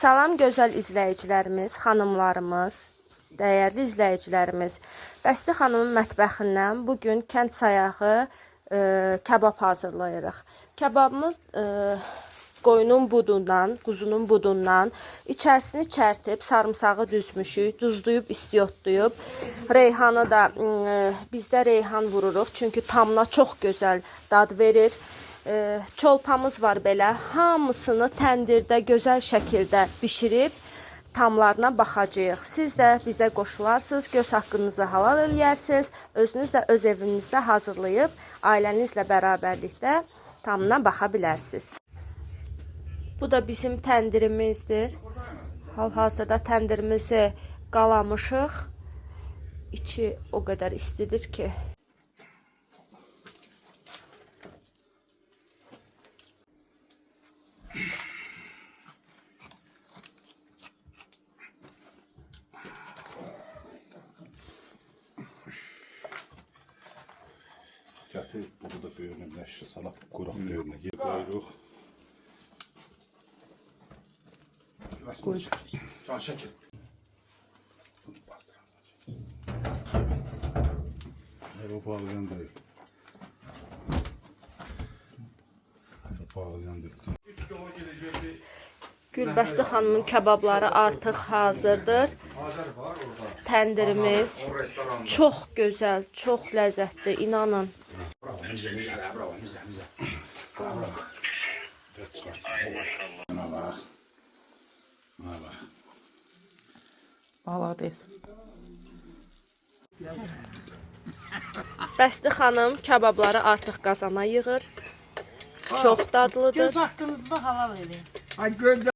Salam gözəl izləyicilərimiz, xanımlarımız, dəyərli izləyicilərimiz. Bəsti xanımın mətbəxindən bugün kənd sayağı kebab hazırlayırıq. Kebabımız qoyunun budundan, quzunun budundan içərisini çərtib, sarımsağı düzmüşük, duzlayıb, istiyotlayıb. Reyhanı da bizdə reyhan vururuq, çünki tamına çox gözəl dad verir. Çolpamız var belə, hamısını təndirdə gözəl şəkildə bişirib tamlarına baxacağıq. Siz də bizə qoşularsınız, göz haqqınızı halal eləyərsiniz, özünüz də öz evinizdə hazırlayıb ailənizlə bərabərlikdə tamına baxa bilərsiniz. Bu da bizim təndirimizdir. Hal-hazırda təndirimizi qalamışıq. İçi o qədər istidir ki. Gətir, bunu da böyrünə nəşri salaq, quraq böyrünə qoyuruq. Can çəkil. Bunu bastıraq. O bağlayan da yok. Bağlayan da yok. Gülbəsti xanımın kebabları artıq hazırdır. Təndirimiz çox gözəl, çox ləzzətli, inanın. Bəsti xanım kebabları artıq qazana yığır. Çox dadlıdır. Göz haqqınızda halal edin.